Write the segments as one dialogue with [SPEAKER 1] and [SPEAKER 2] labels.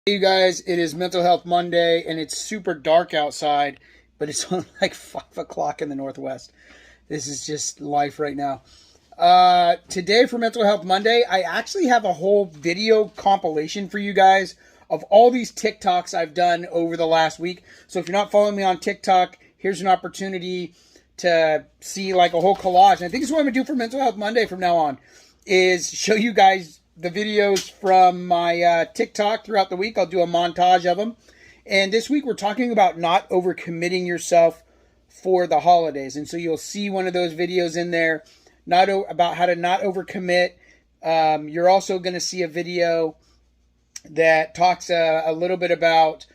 [SPEAKER 1] Hey you guys, it is Mental Health Monday and it's super dark outside, but it's only like 5 o'clock in the Northwest. This is just life right now. Today for Mental Health Monday, I actually have a whole video compilation for you guys of all these TikToks I've done over the last week. So if you're not following me on TikTok, here's an opportunity to see like a whole collage. And I think it's what I'm going to do for Mental Health Monday from now on, is show you guys the videos from my TikTok throughout the week. I'll do a montage of them. And this week we're talking about not overcommitting yourself for the holidays. And so you'll see one of those videos in there, about how to not overcommit. You're also going to see a video that talks a little bit about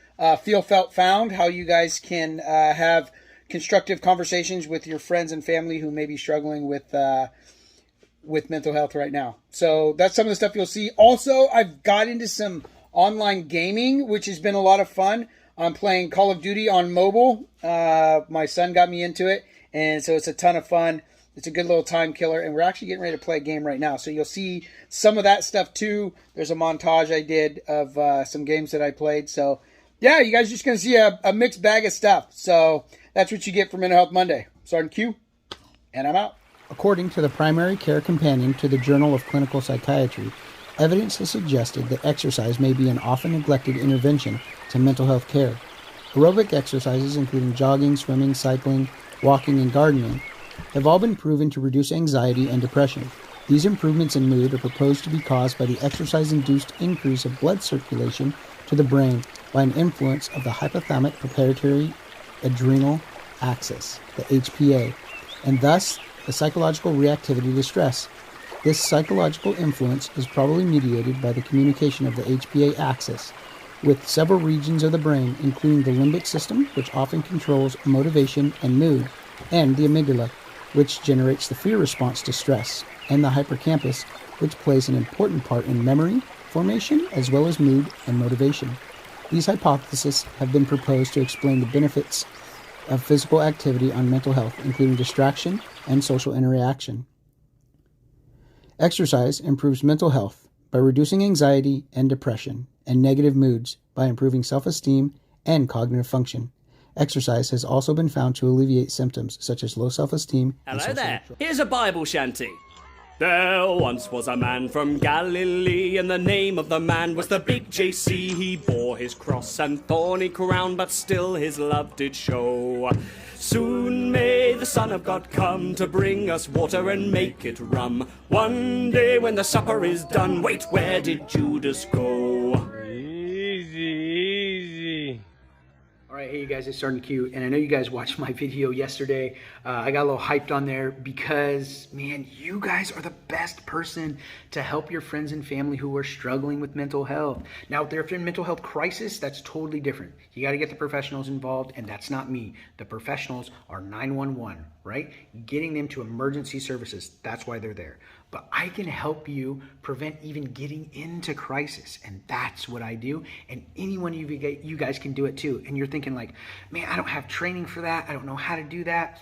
[SPEAKER 1] feel, felt, found, how you guys can have constructive conversations with your friends and family who may be struggling with mental health right now. So that's some of the stuff you'll see. Also, I've got into some online gaming, which has been a lot of fun. I'm playing Call of Duty on mobile. My son got me into it, and so it's a ton of fun. It's a good little time killer, and we're actually getting ready to play a game right now. So you'll see some of that stuff too. There's a montage I did of some games that I played. So yeah, you guys are just going to see a mixed bag of stuff. So that's what you get for Mental Health Monday. Starting Q, and I'm out. According to the Primary Care Companion to the Journal of Clinical Psychiatry, evidence has suggested that exercise may be an often neglected intervention to mental health care. Aerobic exercises, including jogging, swimming, cycling, walking, and gardening, have all been proven to reduce anxiety and depression. These improvements in mood are proposed to be caused by the exercise-induced increase of blood circulation to the brain by an influence of the hypothalamic pituitary adrenal axis, the HPA, and thus the psychological reactivity to stress. This psychological influence is probably mediated by the communication of the HPA axis with several regions of the brain, including the limbic system, which often controls motivation and mood, and the amygdala, which generates the fear response to stress, and the hippocampus, which plays an important part in memory formation as well as mood and motivation. These hypotheses have been proposed to explain the benefits of physical activity on mental health, including distraction and social interaction. Exercise improves mental health by reducing anxiety and depression and negative moods by improving self-esteem and cognitive function. Exercise has also been found to alleviate symptoms such as low self-esteem and
[SPEAKER 2] Hello
[SPEAKER 1] social
[SPEAKER 2] there.
[SPEAKER 1] withdrawal.
[SPEAKER 2] Here's a Bible shanty. There once was a man from Galilee, and the name of the man was the big JC. He bore his cross and thorny crown, but still his love did show. Soon may the Son of God come to bring us water and make it rum. One day when the supper is done, wait, where did Judas go?
[SPEAKER 3] Easy.
[SPEAKER 1] All right, hey you guys, it's Starting Q, and I know you guys watched my video yesterday. I got a little hyped on there because, man, you guys are the best person to help your friends and family who are struggling with mental health. Now, if they're in mental health crisis, that's totally different. You got to get the professionals involved, and that's not me. The professionals are 911, right? Getting them to emergency services, that's why they're there. But I can help you prevent even getting into crisis, and that's what I do. And anyone of you guys can do it too. And you're thinking like, man, I don't have training for that. I don't know how to do that.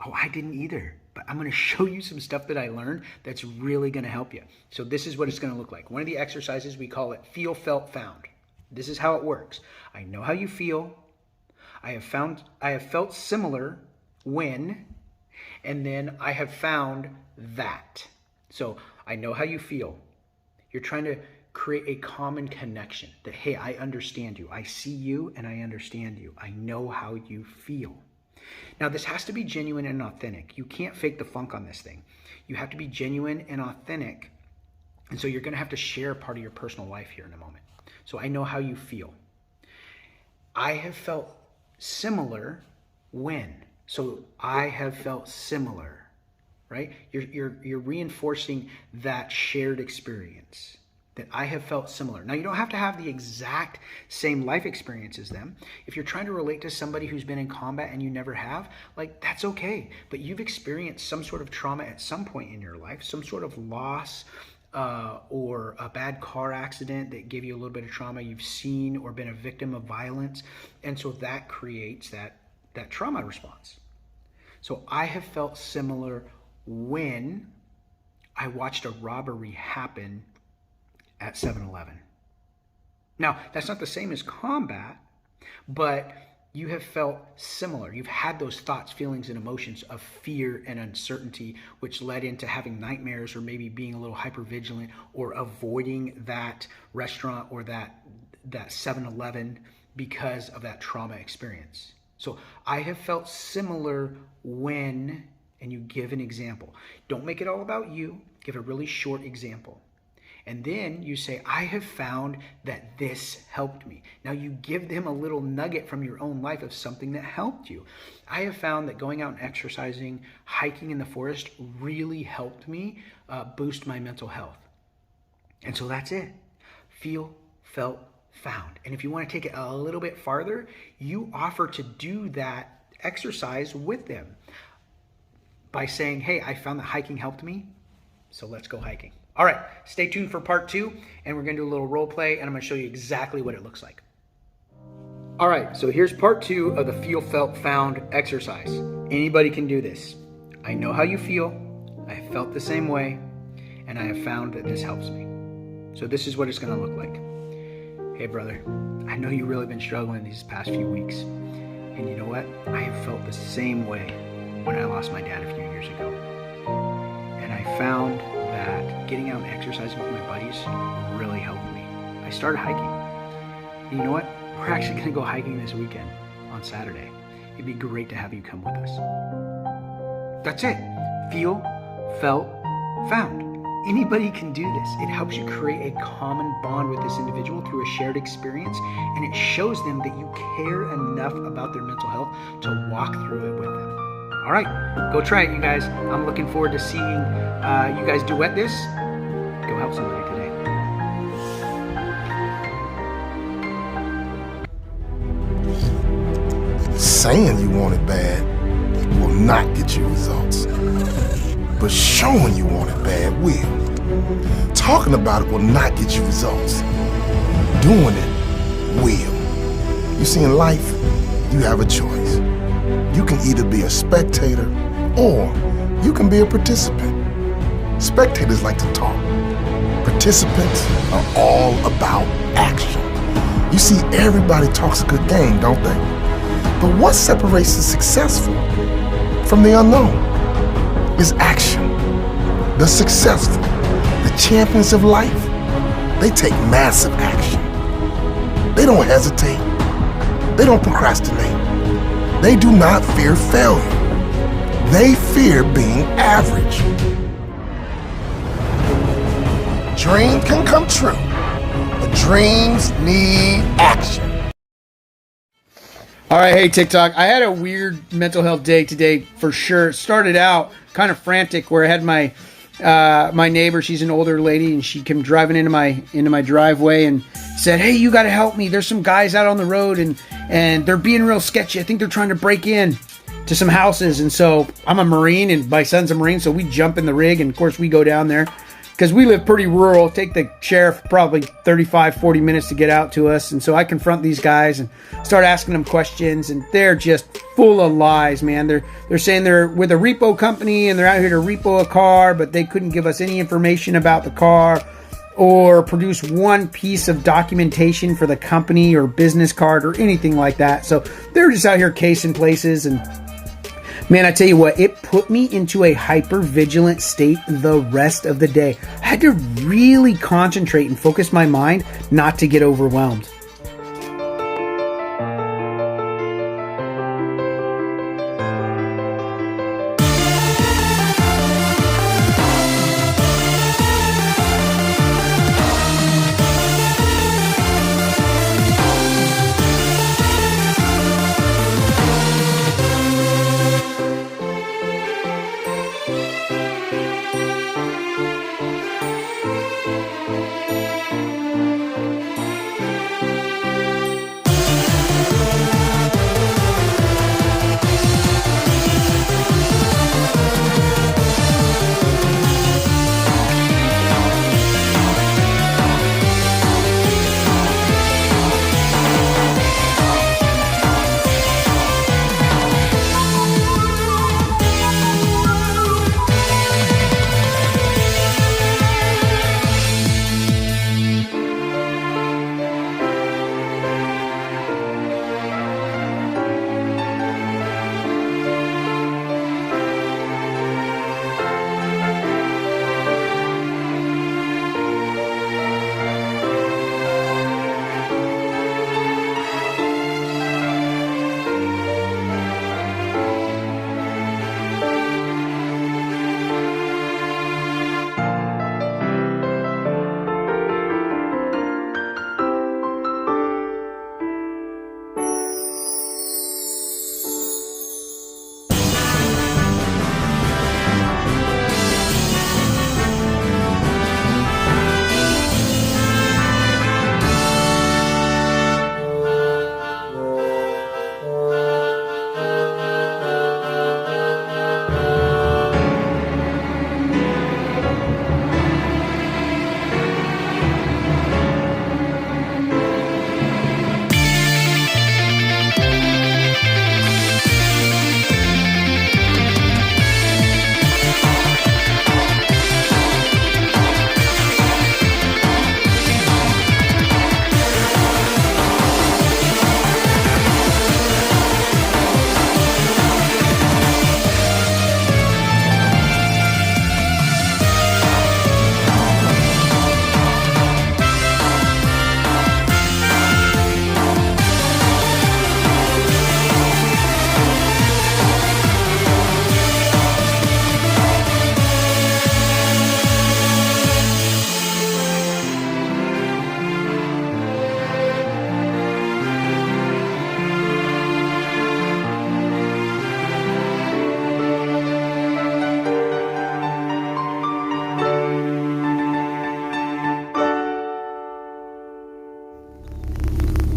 [SPEAKER 1] Oh, I didn't either. But I'm going to show you some stuff that I learned that's really going to help you. So this is what it's going to look like. One of the exercises, we call it feel, felt, found. This is how it works. I know how you feel. I have felt similar when, and then I have found that. So I know how you feel. You're trying to create a common connection that, hey, I understand you. I see you and I understand you. I know how you feel. Now, this has to be genuine and authentic. You can't fake the funk on this thing. You have to be genuine and authentic. And so you're going to have to share part of your personal life here in a moment. So I know how you feel. I have felt similar when. So I have felt similar. Right? You're reinforcing that shared experience, that I have felt similar. Now, you don't have to have the exact same life experience as them. If you're trying to relate to somebody who's been in combat and you never have, like, that's okay. But you've experienced some sort of trauma at some point in your life, some sort of loss or a bad car accident that gave you a little bit of trauma. You've seen or been a victim of violence. And so that creates that trauma response. So I have felt similar when I watched a robbery happen at 7-Eleven. Now, that's not the same as combat, but you have felt similar. You've had those thoughts, feelings, and emotions of fear and uncertainty, which led into having nightmares or maybe being a little hypervigilant or avoiding that restaurant or that 7-Eleven because of that trauma experience. So I have felt similar when, and you give an example. Don't make it all about you. Give a really short example. And then you say, I have found that this helped me. Now you give them a little nugget from your own life of something that helped you. I have found that going out and exercising, hiking in the forest really helped me boost my mental health. And so that's it. Feel, felt, found. And if you want to take it a little bit farther, you offer to do that exercise with them by saying, hey, I found that hiking helped me, so let's go hiking. All right, stay tuned for part 2, and we're going to do a little role play, and I'm going to show you exactly what it looks like. All right, so here's part 2 of the feel, felt, found exercise. Anybody can do this. I know how you feel. I have felt the same way, and I have found that this helps me. So this is what it's going to look like. Hey, brother, I know you've really been struggling these past few weeks, and you know what? I have felt the same way when I lost my dad a few years ago. And I found that getting out and exercising with my buddies really helped me. I started hiking. And you know what? We're actually going to go hiking this weekend on Saturday. It'd be great to have you come with us. That's it. Feel, felt, found. Anybody can do this. It helps you create a common bond with this individual through a shared experience, and it shows them that you care enough about their mental health to walk through it with them. All right, go try it, you guys. I'm looking forward to seeing you guys duet this. Go help somebody today.
[SPEAKER 3] Saying you want it bad will not get you results, but showing you want it bad will. Talking about it will not get you results. Doing it will. You see, in life, you have a choice. You can either be a spectator or you can be a participant. Spectators like to talk. Participants are all about action. You see, everybody talks a good game, don't they? But what separates the successful from the unknown is action. The successful, the champions of life, they take massive action. They don't hesitate. They don't procrastinate. They do not fear failure. They fear being average. Dreams can come true, but dreams need action.
[SPEAKER 1] All right, hey, TikTok. I had a weird mental health day today for sure. It started out kind of frantic where I had my my neighbor, she's an older lady, and she came driving into my driveway and said, hey, you got to help me. There's some guys out on the road, and they're being real sketchy. I think they're trying to break in to some houses. And so I'm a Marine, and my son's a Marine, so we jump in the rig, and of course we go down there because we live pretty rural. Take the sheriff probably 35-40 minutes to get out to us. And so I confront these guys and start asking them questions, and they're just full of lies, man. They're saying they're with a repo company and they're out here to repo a car, but they couldn't give us any information about the car or produce one piece of documentation for the company or business card or anything like that. So they're just out here casing places. And man, I tell you what, it put me into a hyper-vigilant state the rest of the day. I had to really concentrate and focus my mind not to get overwhelmed.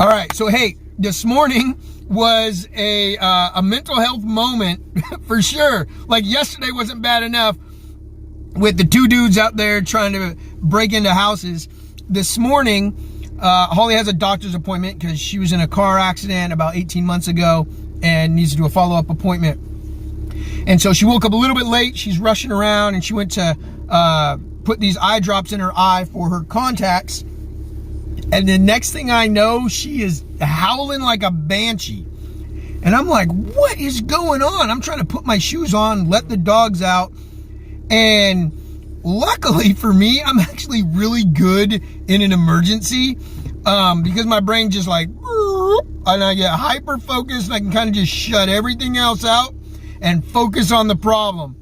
[SPEAKER 1] All right, so hey, this morning was a mental health moment for sure. Like yesterday wasn't bad enough with the two dudes out there trying to break into houses. This morning, Holly has a doctor's appointment because she was in a car accident about 18 months ago and needs to do a follow-up appointment. And so she woke up a little bit late. She's rushing around and she went to put these eye drops in her eye for her contacts. And the next thing I know, she is howling like a banshee. And I'm like, what is going on? I'm trying to put my shoes on, let the dogs out. And luckily for me, I'm actually really good in an emergency because my brain just like, and I get hyper focused and I can kind of just shut everything else out and focus on the problem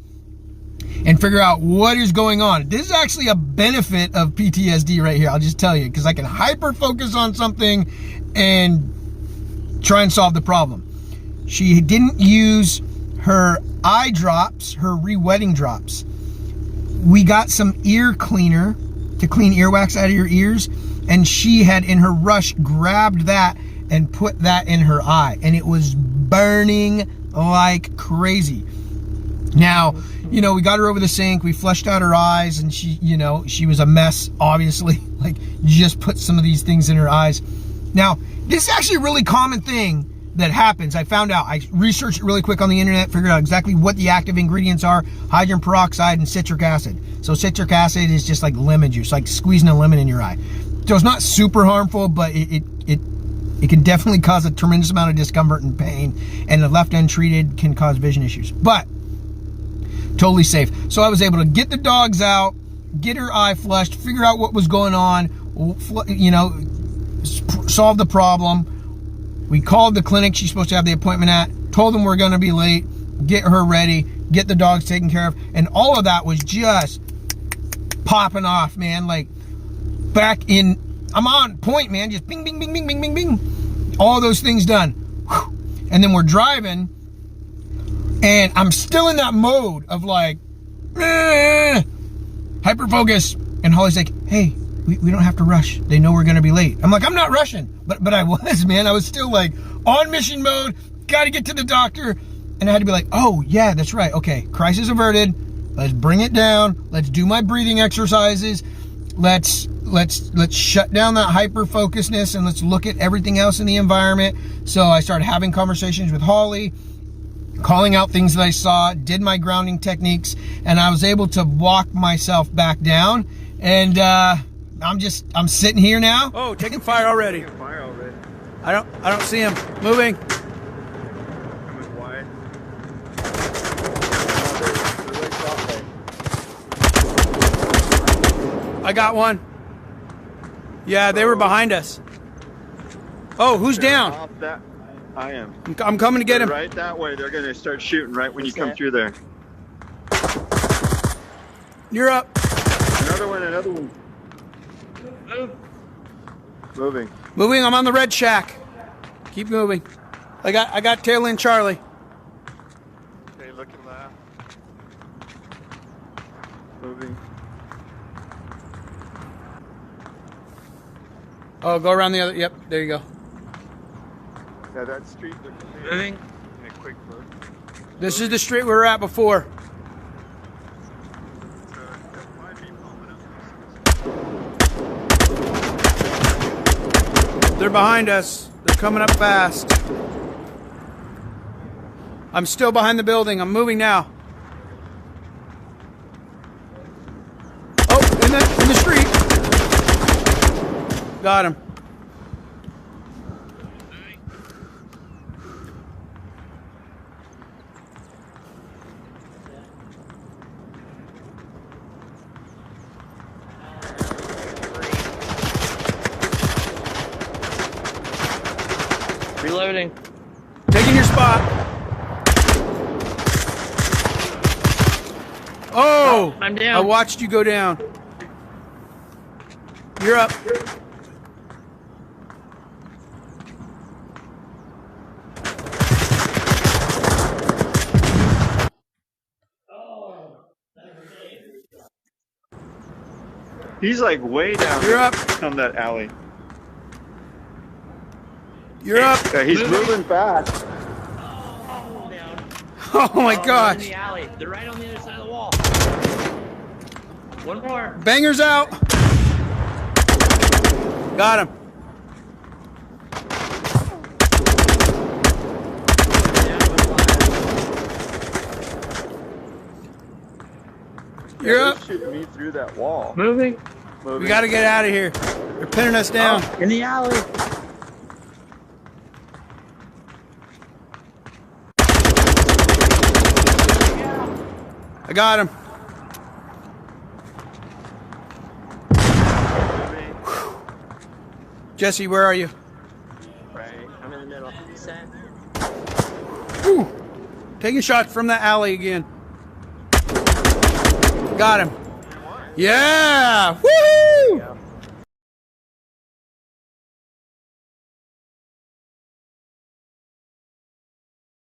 [SPEAKER 1] and figure out what is going on. This is actually a benefit of PTSD right here. I'll just tell you, because I can hyper focus on something and try and solve the problem. She didn't use her eye drops, her re-wetting drops. We got some ear cleaner to clean earwax out of your ears, and she had in her rush grabbed that and put that in her eye, and it was burning like crazy. Now, you know, we got her over the sink, we flushed out her eyes, and she, you know, she was a mess, obviously. Like, just put some of these things in her eyes. Now, this is actually a really common thing that happens. I found out, I researched it really quick on the internet, figured out exactly what the active ingredients are: hydrogen peroxide and citric acid. So citric acid is just like lemon juice, like squeezing a lemon in your eye. So it's not super harmful, but it can definitely cause a tremendous amount of discomfort and pain, and if left untreated can cause vision issues. But totally safe. So I was able to get the dogs out, get her eye flushed, figure out what was going on, you know, solve the problem. We called the clinic she's supposed to have the appointment at, told them we're going to be late, get her ready, get the dogs taken care of, and all of that was just popping off, man. Like, back in, I'm on point, man, just bing, bing, bing, bing, bing, bing, bing. All those things done. Whew. And then we're driving, and I'm still in that mode of like, hyper focus. And Holly's like, hey, we don't have to rush. They know we're going to be late. I'm like, I'm not rushing. But I was, man. I was still like on mission mode. Got to get to the doctor. And I had to be like, oh, yeah, that's right. Okay, crisis averted. Let's bring it down. Let's do my breathing exercises. Let's shut down that hyper focusedness and let's look at everything else in the environment. So I started having conversations with Holly, calling out things that I saw, did my grounding techniques, and I was able to walk myself back down. And I'm sitting here now.
[SPEAKER 4] Oh, taking fire already. I don't see him moving. I got one. Yeah, they were behind us. Oh, who's down?
[SPEAKER 5] I am.
[SPEAKER 4] I'm coming to get him.
[SPEAKER 5] Right that way. They're going to start shooting right when you come through there.
[SPEAKER 4] You're up.
[SPEAKER 5] Another one. Moving.
[SPEAKER 4] Moving. I'm on the red shack. Keep moving. I got tail end Charlie.
[SPEAKER 5] Okay, looking left. Moving.
[SPEAKER 4] Oh, go around the other. Yep, there you go.
[SPEAKER 5] Yeah, that street. Moving. A quick look.
[SPEAKER 4] This is the street we were at before. They're behind us. They're coming up fast. I'm still behind the building. I'm moving now. Oh, in the street. Got him.
[SPEAKER 6] Reloading.
[SPEAKER 4] Taking your spot. Oh!
[SPEAKER 6] I'm down.
[SPEAKER 4] I watched you go down. You're up.
[SPEAKER 5] He's like way down
[SPEAKER 4] You're up.
[SPEAKER 5] on that alley.
[SPEAKER 4] You're up.
[SPEAKER 5] Yeah, he's moving fast.
[SPEAKER 6] Oh, down.
[SPEAKER 4] Oh my
[SPEAKER 6] They're in
[SPEAKER 4] gosh.
[SPEAKER 6] the alley. They're right on the other side of the wall. One more.
[SPEAKER 4] Bangers out. Got him. You're
[SPEAKER 5] They're
[SPEAKER 4] up.
[SPEAKER 5] shooting me through that wall.
[SPEAKER 6] Moving.
[SPEAKER 4] We got to get out of here. They're pinning us down.
[SPEAKER 6] In the alley.
[SPEAKER 4] I got him. Jesse, where are you?
[SPEAKER 6] Right. I'm in the middle. Set.
[SPEAKER 4] Whew. Take a shot from the alley again. Got him. Yeah. Woo!